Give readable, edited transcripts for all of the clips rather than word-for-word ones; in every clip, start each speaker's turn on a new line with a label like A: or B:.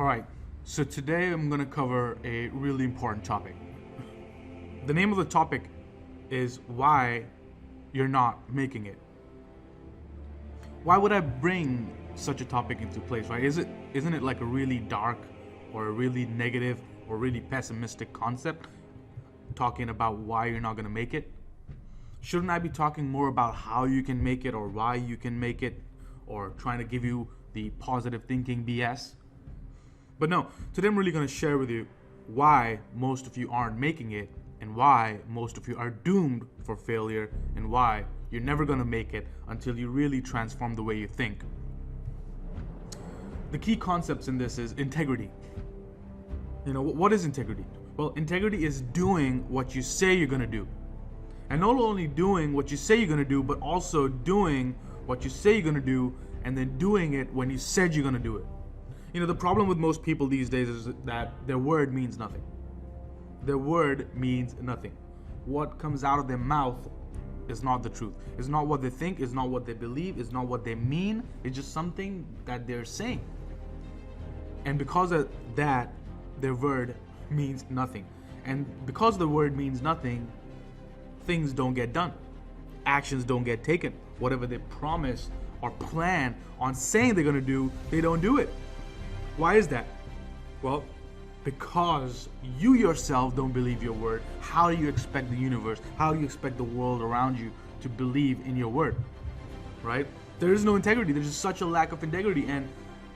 A: All right, so today I'm going to cover a really important topic. The name of the topic is why you're not making it. Why would I bring such a topic into place, right? Isn't it like a really dark or a really negative or really pessimistic concept talking about why you're not going to make it? Shouldn't I be talking more about how you can make it or why you can make it or trying to give you the positive thinking BS? But no, today I'm really going to share with you why most of you aren't making it and why most of you are doomed for failure and why you're never going to make it until you really transform the way you think. The key concepts in this is integrity. What is integrity? Well, integrity is doing what you say you're going to do. And not only doing what you say you're going to do, but also doing what you say you're going to do and then doing it when you said you're going to do it. The problem with most people these days is that their word means nothing. Their word means nothing. What comes out of their mouth is not the truth. It's not what they think, it's not what they believe, it's not what they mean. It's just something that they're saying. And because of that, their word means nothing. And because the word means nothing, things don't get done. Actions don't get taken. Whatever they promise or plan on saying they're going to do, they don't do it. Why is that? Well, because you yourself don't believe your word. How do you expect the universe, how do you expect the world around you to believe in your word? Right? There is no integrity. There's just such a lack of integrity. And,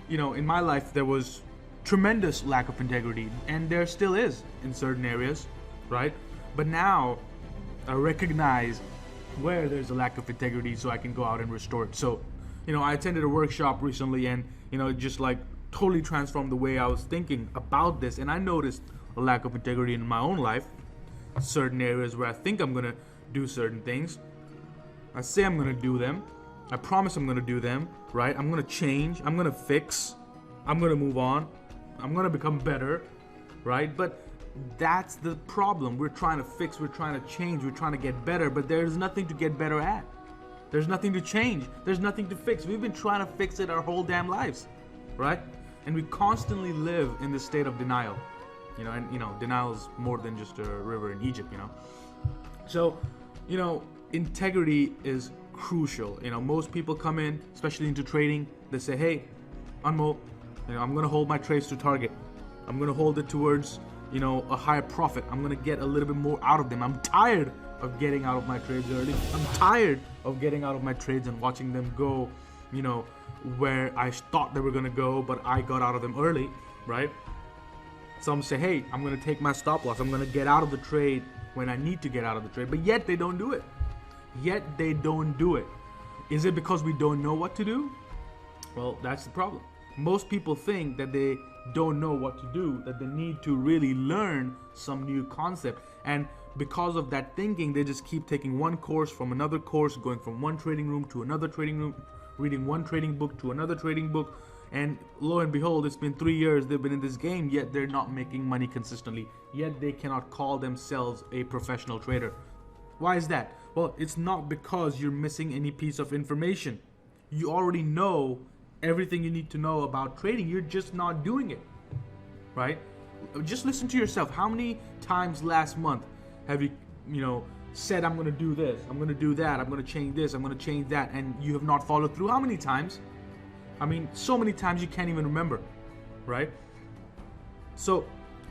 A: in my life, there was tremendous lack of integrity. And there still is in certain areas, right? But now I recognize where there's a lack of integrity so I can go out and restore it. So, I attended a workshop recently and, just like totally transformed the way I was thinking about this. And I noticed a lack of integrity in my own life. Certain areas where I think I'm going to do certain things. I say I'm going to do them. I promise I'm going to do them, right? I'm going to change. I'm going to fix. I'm going to move on. I'm going to become better, right? But that's the problem. We're trying to fix. We're trying to change. We're trying to get better. But there's nothing to get better at. There's nothing to change. There's nothing to fix. We've been trying to fix it our whole damn lives, right? And we constantly live in this state of denial, denial is more than just a river in Egypt, So, integrity is crucial. Most people come in, especially into trading, they say, hey, Anmol, I'm going to hold my trades to target. I'm going to hold it towards, a higher profit. I'm going to get a little bit more out of them. I'm tired of getting out of my trades early. I'm tired of getting out of my trades and watching them go, where I thought they were going to go, but I got out of them early, right? Some say, hey, I'm going to take my stop loss. I'm going to get out of the trade when I need to get out of the trade, but yet they don't do it. Is it because we don't know what to do? Well, that's the problem. Most people think that they don't know what to do, that they need to really learn some new concept. And because of that thinking, they just keep taking one course from another course, going from one trading room to another trading room, reading one trading book to another trading book, and lo and behold, it's been 3 years they've been in this game, yet they're not making money consistently, yet they cannot call themselves a professional trader. Why is that? Well, it's not because you're missing any piece of information. You already know everything you need to know about trading, you're just not doing it, right? Just listen to yourself. How many times last month have you said, I'm going to do this, I'm going to do that, I'm going to change this, I'm going to change that, and you have not followed through? How many times? I mean, so many times you can't even remember, right? So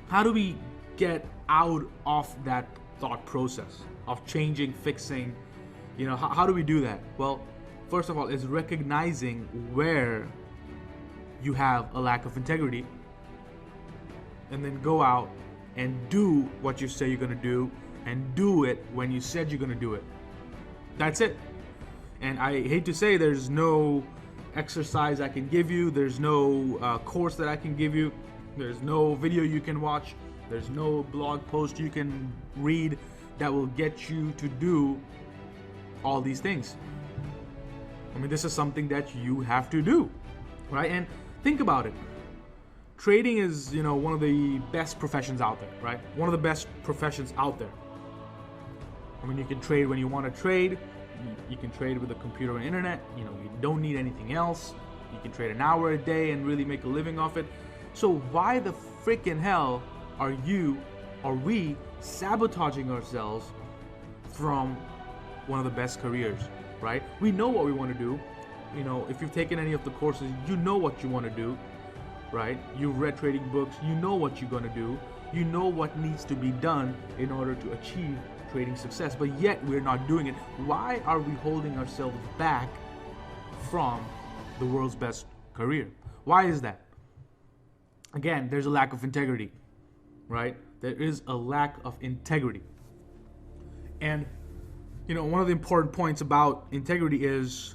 A: how do we get out of that thought process of changing, fixing? How do we do that? Well, first of all, is recognizing where you have a lack of integrity, and then go out and do what you say you're going to do, and do it when you said you're going to do it. That's it. And I hate to say, there's no exercise I can give you. There's no course that I can give you. There's no video you can watch. There's no blog post you can read that will get you to do all these things. I mean, this is something that you have to do, right? And think about it. Trading is, one of the best professions out there, right? One of the best professions out there. I mean, you can trade when you want to trade. You can trade with a computer and internet. You don't need anything else. You can trade an hour a day and really make a living off it. So why the freaking hell are we sabotaging ourselves from one of the best careers, right? We know what we want to do. If you've taken any of the courses, you know what you want to do, right? You've read trading books, you know what you're going to do. You know what needs to be done in order to achieve trading success, but yet we're not doing it. Why are we holding ourselves back from the world's best career? Why is that? Again, there's a lack of integrity, right? There is a lack of integrity. And, one of the important points about integrity is,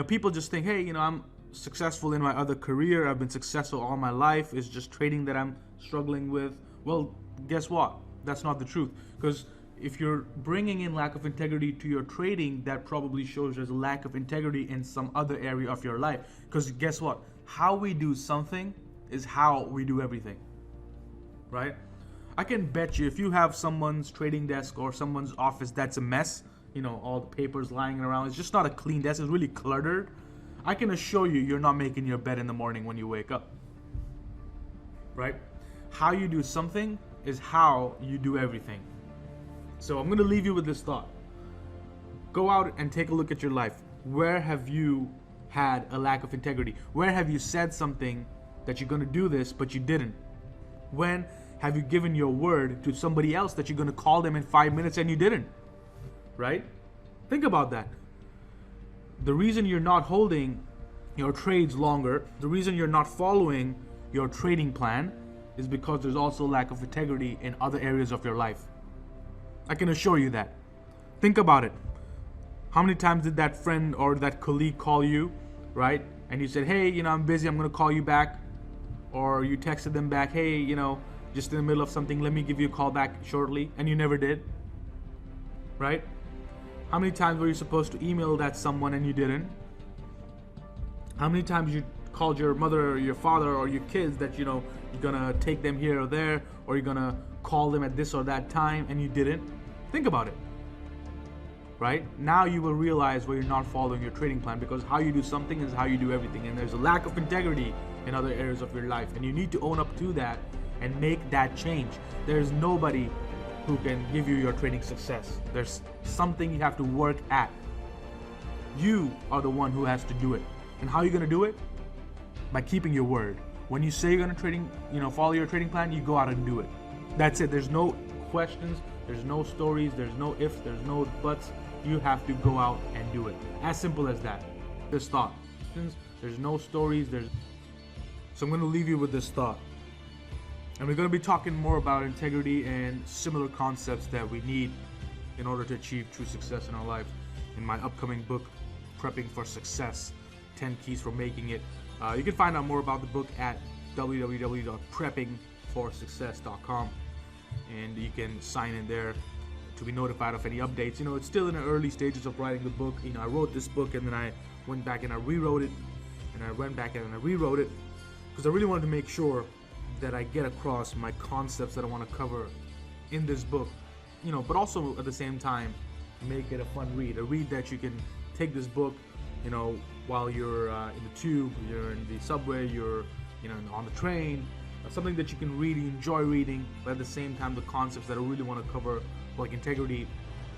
A: people just think, hey, I'm successful in my other career. I've been successful all my life. It's just trading that I'm struggling with. Well, guess what? That's not the truth. Because if you're bringing in lack of integrity to your trading, that probably shows there's a lack of integrity in some other area of your life. Because guess what? How we do something is how we do everything, right? I can bet you if you have someone's trading desk or someone's office that's a mess, all the papers lying around, it's just not a clean desk, it's really cluttered, I can assure you you're not making your bed in the morning when you wake up, right? How you do something is how you do everything. So I'm going to leave you with this thought. Go out and take a look at your life. Where have you had a lack of integrity? Where have you said something that you're going to do this, but you didn't? When have you given your word to somebody else that you're going to call them in 5 minutes and you didn't? Right? Think about that. The reason you're not holding your trades longer, the reason you're not following your trading plan is because there's also lack of integrity in other areas of your life. I can assure you that. Think about it. How many times did that friend or that colleague call you, right? And you said, hey, I'm busy, I'm going to call you back. Or you texted them back, hey, just in the middle of something, let me give you a call back shortly. And you never did, right? How many times were you supposed to email that someone and you didn't? How many times you called your mother or your father or your kids that, you're going to take them here or there, or you're going to call them at this or that time and you didn't? Think about it, right? Now you will realize where you're not following your trading plan, because how you do something is how you do everything. And there's a lack of integrity in other areas of your life. And you need to own up to that and make that change. There's nobody who can give you your trading success. There's something you have to work at. You are the one who has to do it. And how are you going to do it? By keeping your word. When you say you're going to follow your trading plan, you go out and do it. That's it. There's no questions. There's no stories. There's no ifs. There's no buts. You have to go out and do it. As simple as that. This thought. There's no stories. So I'm going to leave you with this thought. And we're going to be talking more about integrity and similar concepts that we need in order to achieve true success in our life in my upcoming book, Prepping for Success, 10 Keys for Making It. You can find out more about the book at www.preppingforsuccess.com, and you can sign in there to be notified of any updates. It's still in the early stages of writing the book. I wrote this book and then I went back and I rewrote it, and I went back and I rewrote it because I really wanted to make sure that I get across my concepts that I want to cover in this book, but also at the same time make it a fun read, a read that you can take this book, while you're in the tube, you're in the subway, you're on the train, something that you can really enjoy reading, but at the same time the concepts that I really want to cover, like integrity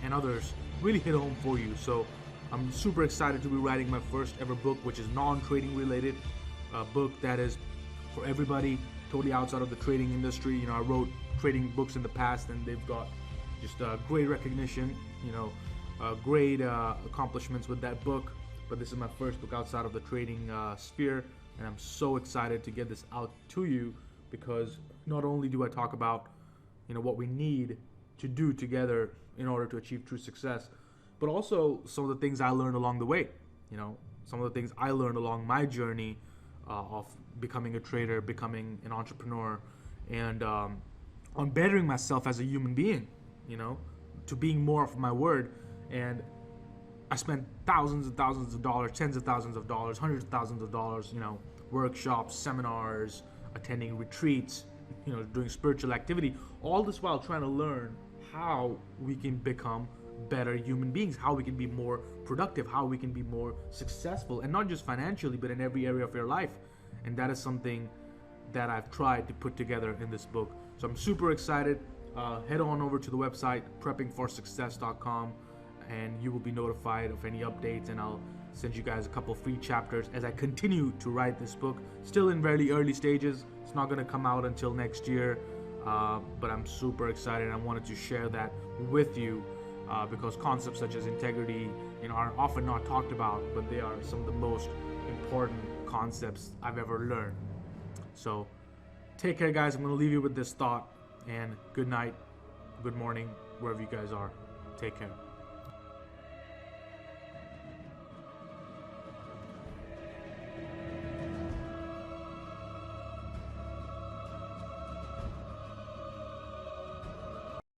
A: and others, really hit home for you. So I'm super excited to be writing my first ever book, which is non-trading related, a book that is for everybody, totally outside of the trading industry. I wrote trading books in the past and they've got just great recognition, great accomplishments with that book. But this is my first book outside of the trading sphere, and I'm so excited to get this out to you, because not only do I talk about what we need to do together in order to achieve true success, but also some of the things I learned along the way. Some of the things I learned along my journey of becoming a trader, becoming an entrepreneur, and on bettering myself as a human being, to being more of my word. And I spent thousands and thousands of dollars, tens of thousands of dollars, hundreds of thousands of dollars, workshops, seminars, attending retreats, doing spiritual activity, all this while trying to learn how we can become better human beings, how we can be more productive, how we can be more successful, and not just financially, but in every area of your life. And that is something that I've tried to put together in this book. So I'm super excited. Head on over to the website preppingforsuccess.com and you will be notified of any updates, and I'll send you guys a couple free chapters as I continue to write this book. Still in very early stages. It's not going to come out until next year, but I'm super excited. I wanted to share that with you because concepts such as integrity, are often not talked about, but they are some of the most important concepts I've ever learned. So take care, guys. I'm going to leave you with this thought, and good night, good morning, wherever you guys are. Take care.